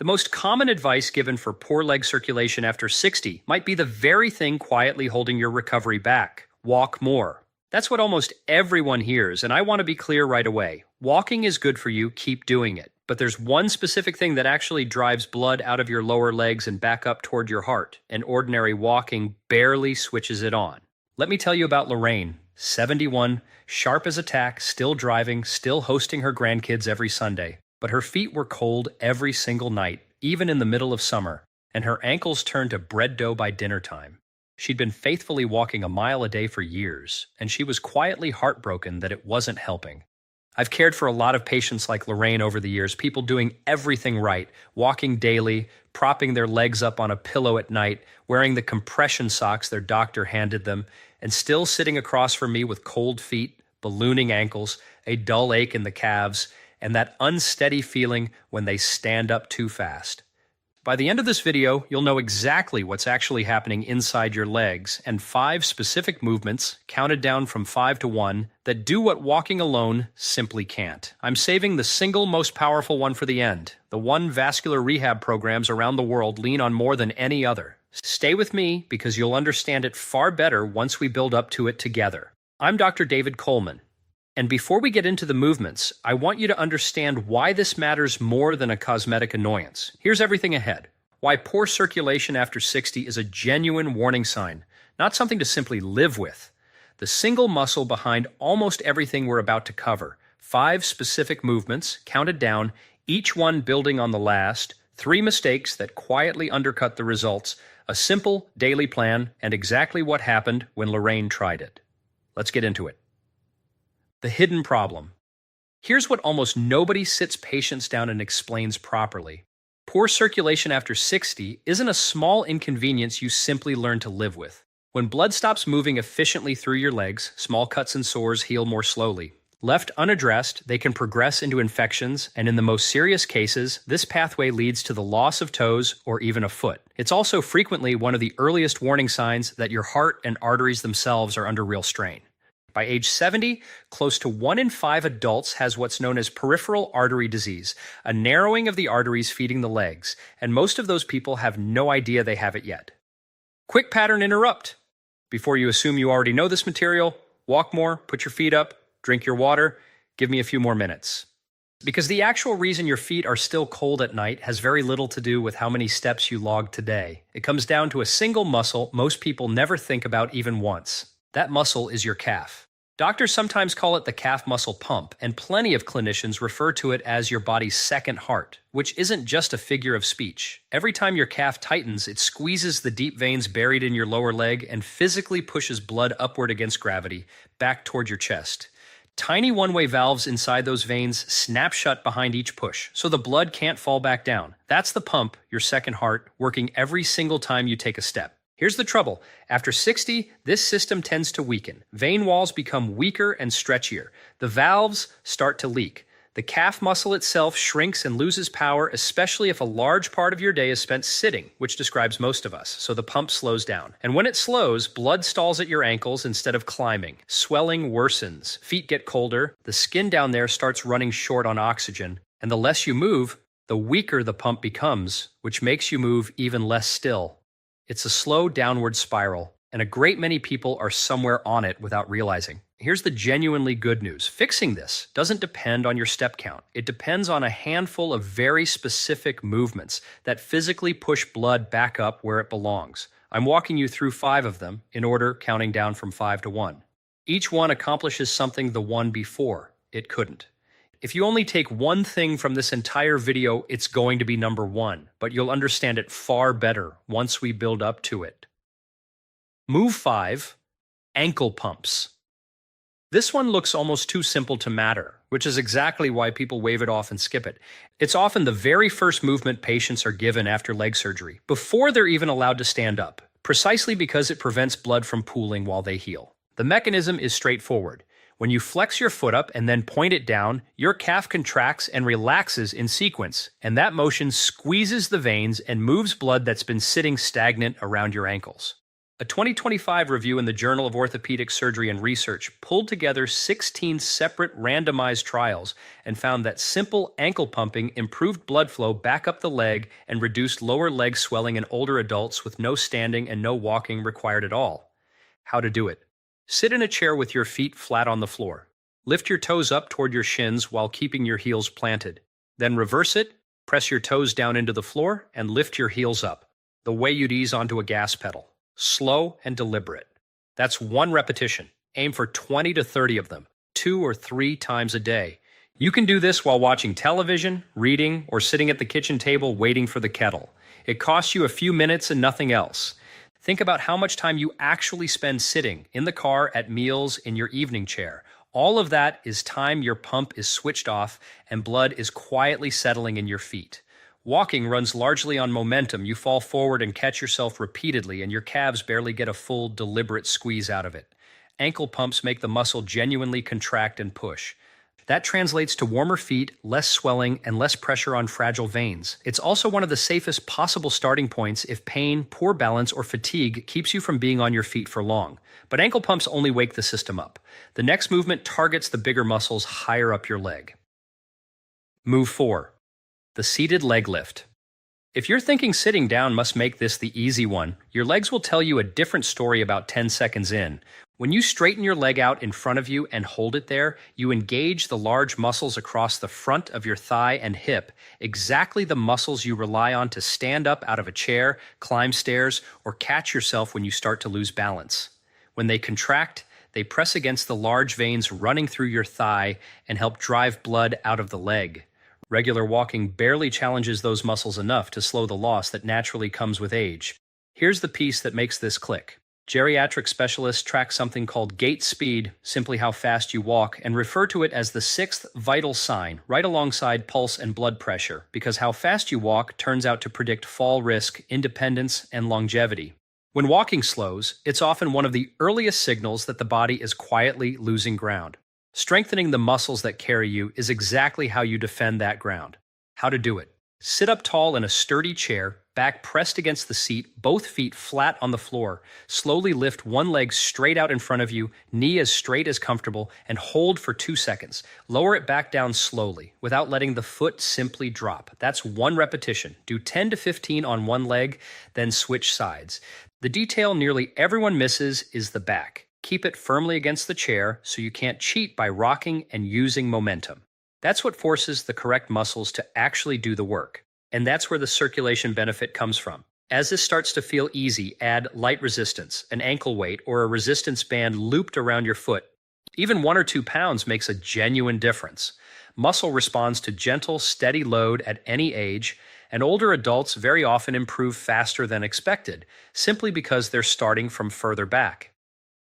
The most common advice given for poor leg circulation after 60 might be the very thing quietly holding your recovery back. Walk more. That's what almost everyone hears, and I want to be clear right away. Walking is good for you, keep doing it. But there's one specific thing that actually drives blood out of your lower legs and back up toward your heart, and ordinary walking barely switches it on. Let me tell you about Lorraine, 71, sharp as a tack, still driving, still hosting her grandkids every Sunday. But her feet were cold every single night, even in the middle of summer, and her ankles turned to bread dough by dinner time. She'd been faithfully walking a mile a day for years, and she was quietly heartbroken that it wasn't helping. I've cared for a lot of patients like Lorraine over the years, people doing everything right, walking daily, propping their legs up on a pillow at night, wearing the compression socks their doctor handed them, and still sitting across from me with cold feet, ballooning ankles, a dull ache in the calves, and that unsteady feeling when they stand up too fast. By the end of this video, you'll know exactly what's actually happening inside your legs and 5 specific movements, counted down from 5 to 1, that do what walking alone simply can't. I'm saving the single most powerful one for the end, the one vascular rehab programs around the world lean on more than any other. Stay with me because you'll understand it far better once we build up to it together. I'm Dr. David Coleman. And before we get into the movements, I want you to understand why this matters more than a cosmetic annoyance. Here's everything ahead. Why poor circulation after 60 is a genuine warning sign, not something to simply live with. The single muscle behind almost everything we're about to cover. 5 specific movements, counted down, each one building on the last, 3 mistakes that quietly undercut the results, a simple daily plan, and exactly what happened when Lorraine tried it. Let's get into it. The hidden problem. Here's what almost nobody sits patients down and explains properly. Poor circulation after 60 isn't a small inconvenience you simply learn to live with. When blood stops moving efficiently through your legs, small cuts and sores heal more slowly. Left unaddressed, they can progress into infections, and in the most serious cases, this pathway leads to the loss of toes or even a foot. It's also frequently one of the earliest warning signs that your heart and arteries themselves are under real strain. By age 70, close to 1 in 5 adults has what's known as peripheral artery disease, a narrowing of the arteries feeding the legs, and most of those people have no idea they have it yet. Quick pattern interrupt. Before you assume you already know this material, walk more, put your feet up, drink your water, give me a few more minutes. Because the actual reason your feet are still cold at night has very little to do with how many steps you logged today. It comes down to a single muscle most people never think about even once. That muscle is your calf. Doctors sometimes call it the calf muscle pump, and plenty of clinicians refer to it as your body's second heart, which isn't just a figure of speech. Every time your calf tightens, it squeezes the deep veins buried in your lower leg and physically pushes blood upward against gravity, back toward your chest. Tiny one-way valves inside those veins snap shut behind each push, so the blood can't fall back down. That's the pump, your second heart, working every single time you take a step. Here's the trouble. After 60, this system tends to weaken. Vein walls become weaker and stretchier. The valves start to leak. The calf muscle itself shrinks and loses power, especially if a large part of your day is spent sitting, which describes most of us, so the pump slows down. And when it slows, blood stalls at your ankles instead of climbing. Swelling worsens. Feet get colder. The skin down there starts running short on oxygen. And the less you move, the weaker the pump becomes, which makes you move even less still. It's a slow downward spiral, and a great many people are somewhere on it without realizing. Here's the genuinely good news. Fixing this doesn't depend on your step count. It depends on a handful of very specific movements that physically push blood back up where it belongs. I'm walking you through 5 of them, in order, counting down from 5 to 1. Each one accomplishes something the one before it couldn't. If you only take one thing from this entire video, it's going to be number 1, but you'll understand it far better once we build up to it. Move 5, ankle pumps. This one looks almost too simple to matter, which is exactly why people wave it off and skip it. It's often the very first movement patients are given after leg surgery, before they're even allowed to stand up, precisely because it prevents blood from pooling while they heal. The mechanism is straightforward. When you flex your foot up and then point it down, your calf contracts and relaxes in sequence, and that motion squeezes the veins and moves blood that's been sitting stagnant around your ankles. A 2025 review in the Journal of Orthopedic Surgery and Research pulled together 16 separate randomized trials and found that simple ankle pumping improved blood flow back up the leg and reduced lower leg swelling in older adults with no standing and no walking required at all. How to do it. Sit in a chair with your feet flat on the floor. Lift your toes up toward your shins while keeping your heels planted. Then reverse it, press your toes down into the floor, and lift your heels up, the way you'd ease onto a gas pedal. Slow and deliberate. That's one repetition. Aim for 20 to 30 of them, 2 or 3 times a day. You can do this while watching television, reading, or sitting at the kitchen table waiting for the kettle. It costs you a few minutes and nothing else. Think about how much time you actually spend sitting, in the car, at meals, in your evening chair. All of that is time your pump is switched off and blood is quietly settling in your feet. Walking runs largely on momentum. You fall forward and catch yourself repeatedly, and your calves barely get a full, deliberate squeeze out of it. Ankle pumps make the muscle genuinely contract and push. That translates to warmer feet, less swelling, and less pressure on fragile veins. It's also one of the safest possible starting points if pain, poor balance, or fatigue keeps you from being on your feet for long. But ankle pumps only wake the system up. The next movement targets the bigger muscles higher up your leg. Move 4. The seated leg lift. If you're thinking sitting down must make this the easy one, your legs will tell you a different story about 10 seconds in. When you straighten your leg out in front of you and hold it there, you engage the large muscles across the front of your thigh and hip, exactly the muscles you rely on to stand up out of a chair, climb stairs, or catch yourself when you start to lose balance. When they contract, they press against the large veins running through your thigh and help drive blood out of the leg. Regular walking barely challenges those muscles enough to slow the loss that naturally comes with age. Here's the piece that makes this click. Geriatric specialists track something called gait speed, simply how fast you walk, and refer to it as the 6th vital sign, right alongside pulse and blood pressure, because how fast you walk turns out to predict fall risk, independence, and longevity. When walking slows, it's often one of the earliest signals that the body is quietly losing ground. Strengthening the muscles that carry you is exactly how you defend that ground. How to do it. Sit up tall in a sturdy chair, back pressed against the seat, both feet flat on the floor. Slowly lift one leg straight out in front of you, knee as straight as comfortable, and hold for 2 seconds. Lower it back down slowly, without letting the foot simply drop. That's one repetition. Do 10 to 15 on one leg, then switch sides. The detail nearly everyone misses is the back. Keep it firmly against the chair so you can't cheat by rocking and using momentum. That's what forces the correct muscles to actually do the work. And that's where the circulation benefit comes from. As this starts to feel easy, add light resistance, an ankle weight, or a resistance band looped around your foot. Even 1 or 2 pounds makes a genuine difference. Muscle responds to gentle, steady load at any age, and older adults very often improve faster than expected, simply because they're starting from further back.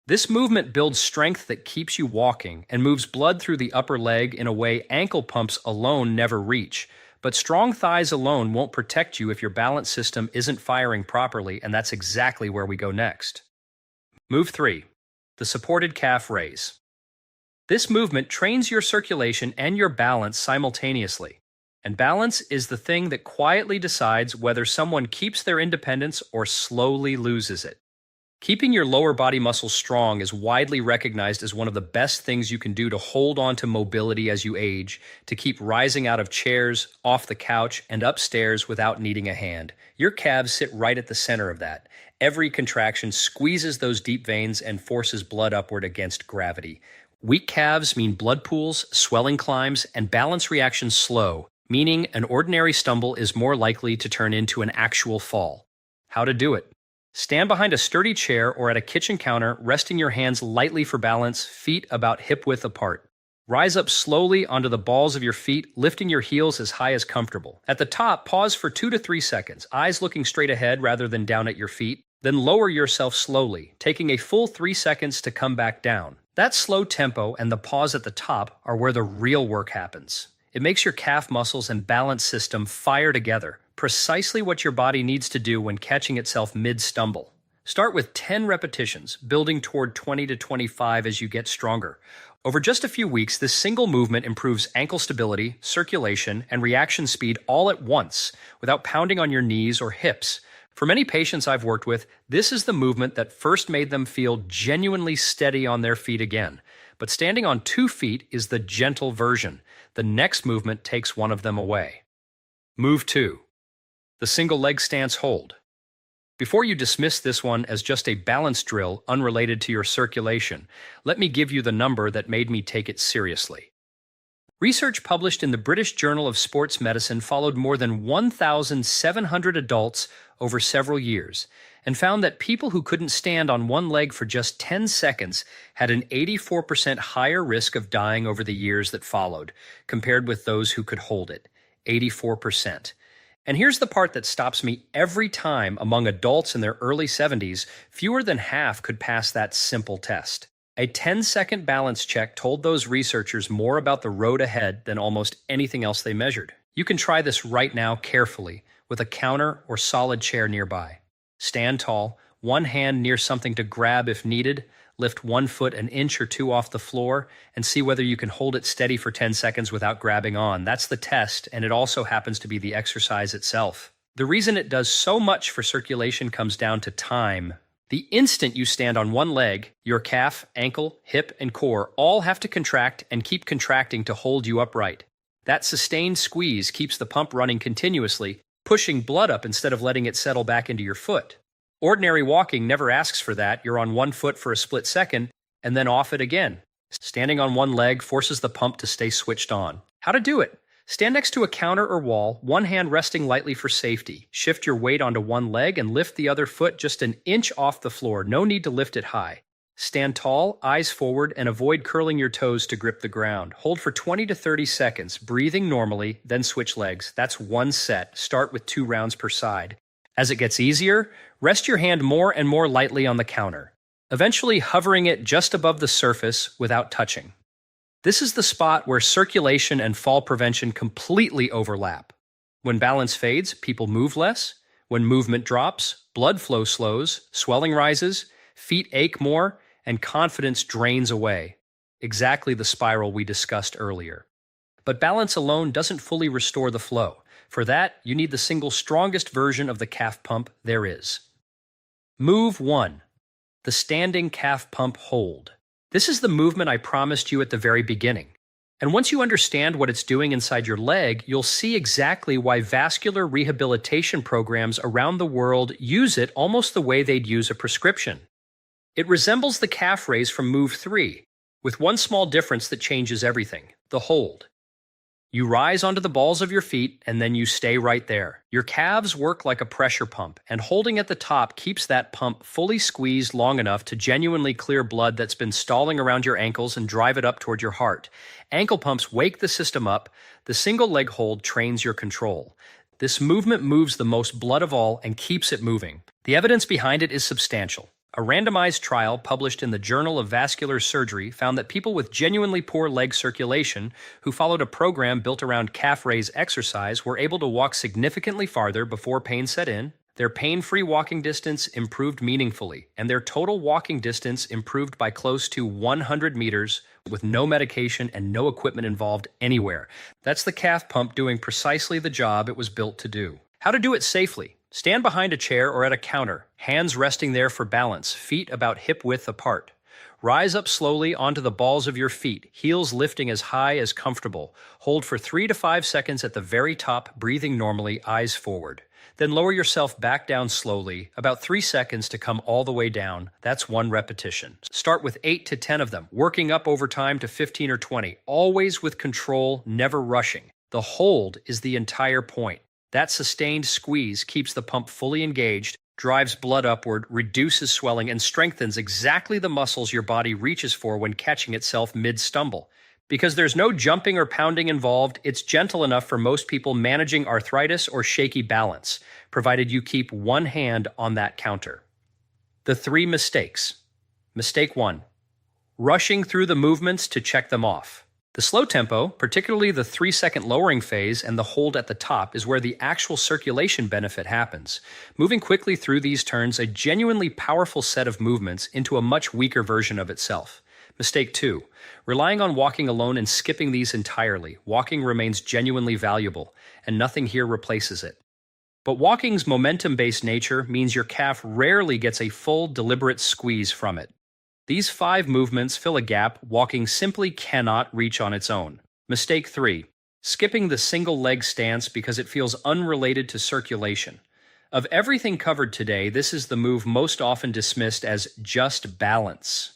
This movement builds strength that keeps you walking and moves blood through the upper leg in a way ankle pumps alone never reach. But strong thighs alone won't protect you if your balance system isn't firing properly, and that's exactly where we go next. Move 3. The supported calf raise. This movement trains your circulation and your balance simultaneously. And balance is the thing that quietly decides whether someone keeps their independence or slowly loses it. Keeping your lower body muscles strong is widely recognized as one of the best things you can do to hold on to mobility as you age, to keep rising out of chairs, off the couch, and upstairs without needing a hand. Your calves sit right at the center of that. Every contraction squeezes those deep veins and forces blood upward against gravity. Weak calves mean blood pools, swelling climbs, and balance reactions slow, meaning an ordinary stumble is more likely to turn into an actual fall. How to do it. Stand behind a sturdy chair or at a kitchen counter, resting your hands lightly for balance, feet about hip-width apart. Rise up slowly onto the balls of your feet, lifting your heels as high as comfortable. At the top, pause for 2 to 3 seconds, eyes looking straight ahead rather than down at your feet. Then lower yourself slowly, taking a full 3 seconds to come back down. That slow tempo and the pause at the top are where the real work happens. It makes your calf muscles and balance system fire together, precisely what your body needs to do when catching itself mid-stumble. Start with 10 repetitions, building toward 20 to 25 as you get stronger. Over just a few weeks, this single movement improves ankle stability, circulation, and reaction speed all at once, without pounding on your knees or hips. For many patients I've worked with, this is the movement that first made them feel genuinely steady on their feet again. But standing on 2 feet is the gentle version. The next movement takes one of them away. Move 2. The single leg stance hold. Before you dismiss this one as just a balance drill unrelated to your circulation, let me give you the number that made me take it seriously. Research published in the British Journal of Sports Medicine followed more than 1,700 adults over several years and found that people who couldn't stand on one leg for just 10 seconds had an 84% higher risk of dying over the years that followed, compared with those who could hold it. 84%. And here's the part that stops me every time. Among adults in their early 70s, fewer than half could pass that simple test. A 10-second balance check told those researchers more about the road ahead than almost anything else they measured. You can try this right now carefully with a counter or solid chair nearby. Stand tall, one hand near something to grab if needed, lift 1 foot an inch or two off the floor, and see whether you can hold it steady for 10 seconds without grabbing on. That's the test, and it also happens to be the exercise itself. The reason it does so much for circulation comes down to time. The instant you stand on one leg, your calf, ankle, hip, and core all have to contract and keep contracting to hold you upright. That sustained squeeze keeps the pump running continuously, pushing blood up instead of letting it settle back into your foot. Ordinary walking never asks for that. You're on 1 foot for a split second and then off it again. Standing on one leg forces the pump to stay switched on. How to do it? Stand next to a counter or wall, one hand resting lightly for safety. Shift your weight onto one leg and lift the other foot just an inch off the floor. No need to lift it high. Stand tall, eyes forward, and avoid curling your toes to grip the ground. Hold for 20 to 30 seconds, breathing normally, then switch legs. That's one set. Start with 2 rounds per side. As it gets easier, rest your hand more and more lightly on the counter, eventually hovering it just above the surface without touching. This is the spot where circulation and fall prevention completely overlap. When balance fades, people move less. When movement drops, blood flow slows, swelling rises, feet ache more, and confidence drains away. Exactly the spiral we discussed earlier. But balance alone doesn't fully restore the flow. For that, you need the single strongest version of the calf pump there is. Move 1. The standing calf pump hold. This is the movement I promised you at the very beginning. And once you understand what it's doing inside your leg, you'll see exactly why vascular rehabilitation programs around the world use it almost the way they'd use a prescription. It resembles the calf raise from Move 3, with one small difference that changes everything: the hold. You rise onto the balls of your feet, and then you stay right there. Your calves work like a pressure pump, and holding at the top keeps that pump fully squeezed long enough to genuinely clear blood that's been stalling around your ankles and drive it up toward your heart. Ankle pumps wake the system up. The single leg hold trains your control. This movement moves the most blood of all and keeps it moving. The evidence behind it is substantial. A randomized trial published in the Journal of Vascular Surgery found that people with genuinely poor leg circulation who followed a program built around calf raise exercise were able to walk significantly farther before pain set in. Their pain-free walking distance improved meaningfully, and their total walking distance improved by close to 100 meters with no medication and no equipment involved anywhere. That's the calf pump doing precisely the job it was built to do. How to do it safely? Stand behind a chair or at a counter, hands resting there for balance, feet about hip-width apart. Rise up slowly onto the balls of your feet, heels lifting as high as comfortable. Hold for 3 to 5 seconds at the very top, breathing normally, eyes forward. Then lower yourself back down slowly, about 3 seconds to come all the way down. That's 1 repetition. Start with 8 to 10 of them, working up over time to 15 or 20, always with control, never rushing. The hold is the entire point. That sustained squeeze keeps the pump fully engaged, drives blood upward, reduces swelling, and strengthens exactly the muscles your body reaches for when catching itself mid-stumble. Because there's no jumping or pounding involved, it's gentle enough for most people managing arthritis or shaky balance, provided you keep one hand on that counter. The 3 mistakes. Mistake 1. Rushing through the movements to check them off. The slow tempo, particularly the 3-second lowering phase and the hold at the top, is where the actual circulation benefit happens. Moving quickly through these turns a genuinely powerful set of movements into a much weaker version of itself. Mistake 2. Relying on walking alone and skipping these entirely. Walking remains genuinely valuable, and nothing here replaces it. But walking's momentum-based nature means your calf rarely gets a full, deliberate squeeze from it. These 5 movements fill a gap walking simply cannot reach on its own. Mistake 3. Skipping the single leg stance because it feels unrelated to circulation. Of everything covered today, this is the move most often dismissed as just balance.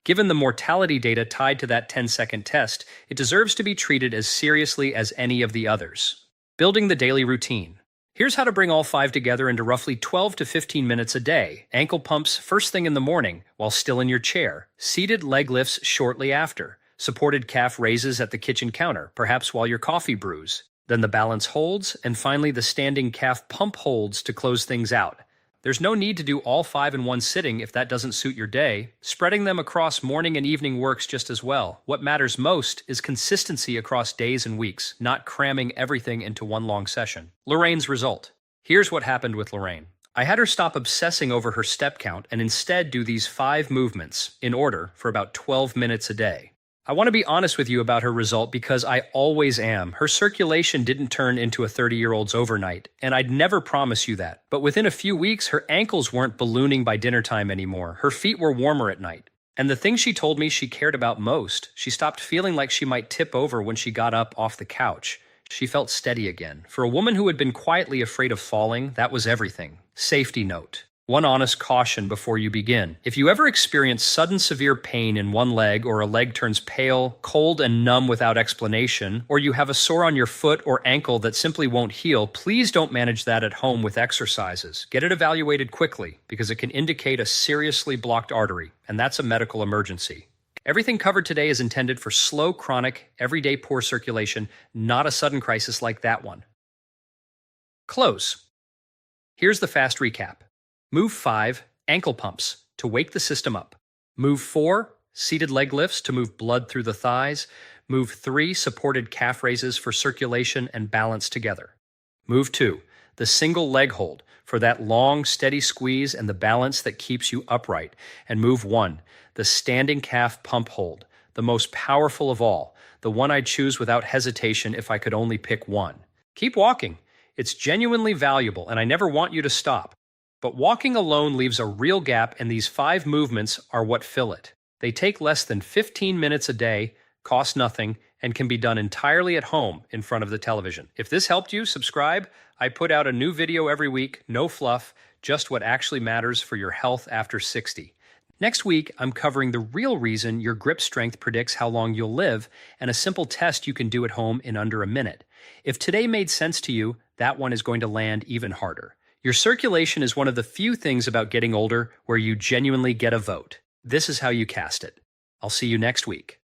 Given the mortality data tied to that 10-second test, it deserves to be treated as seriously as any of the others. Building the daily routine. Here's how to bring all 5 together into roughly 12 to 15 minutes a day. Ankle pumps first thing in the morning while still in your chair. Seated leg lifts shortly after. Supported calf raises at the kitchen counter, perhaps while your coffee brews. Then the balance holds, and finally the standing calf pump holds to close things out. There's no need to do all 5 in one sitting if that doesn't suit your day. Spreading them across morning and evening works just as well. What matters most is consistency across days and weeks, not cramming everything into one long session. Lorraine's result. Here's what happened with Lorraine. I had her stop obsessing over her step count and instead do these 5 movements, in order, for about 12 minutes a day. I want to be honest with you about her result because I always am. Her circulation didn't turn into a 30-year-old's overnight, and I'd never promise you that. But within a few weeks, her ankles weren't ballooning by dinner time anymore. Her feet were warmer at night. And the thing she told me she cared about most, she stopped feeling like she might tip over when she got up off the couch. She felt steady again. For a woman who had been quietly afraid of falling, that was everything. Safety note. One honest caution before you begin. If you ever experience sudden severe pain in one leg, or a leg turns pale, cold, and numb without explanation, or you have a sore on your foot or ankle that simply won't heal, please don't manage that at home with exercises. Get it evaluated quickly, because it can indicate a seriously blocked artery, and that's a medical emergency. Everything covered today is intended for slow, chronic, everyday poor circulation, not a sudden crisis like that one. Close. Here's the fast recap. Move 5, ankle pumps, to wake the system up. Move 4, seated leg lifts to move blood through the thighs. Move 3, supported calf raises for circulation and balance together. Move 2, the single leg hold, for that long, steady squeeze and the balance that keeps you upright. And move 1, the standing calf pump hold, the most powerful of all, the one I'd choose without hesitation if I could only pick one. Keep walking. It's genuinely valuable, and I never want you to stop. But walking alone leaves a real gap, and these 5 movements are what fill it. They take less than 15 minutes a day, cost nothing, and can be done entirely at home in front of the television. If this helped you, subscribe. I put out a new video every week, no fluff, just what actually matters for your health after 60. Next week, I'm covering the real reason your grip strength predicts how long you'll live, and a simple test you can do at home in under a minute. If today made sense to you, that one is going to land even harder. Your circulation is one of the few things about getting older where you genuinely get a vote. This is how you cast it. I'll see you next week.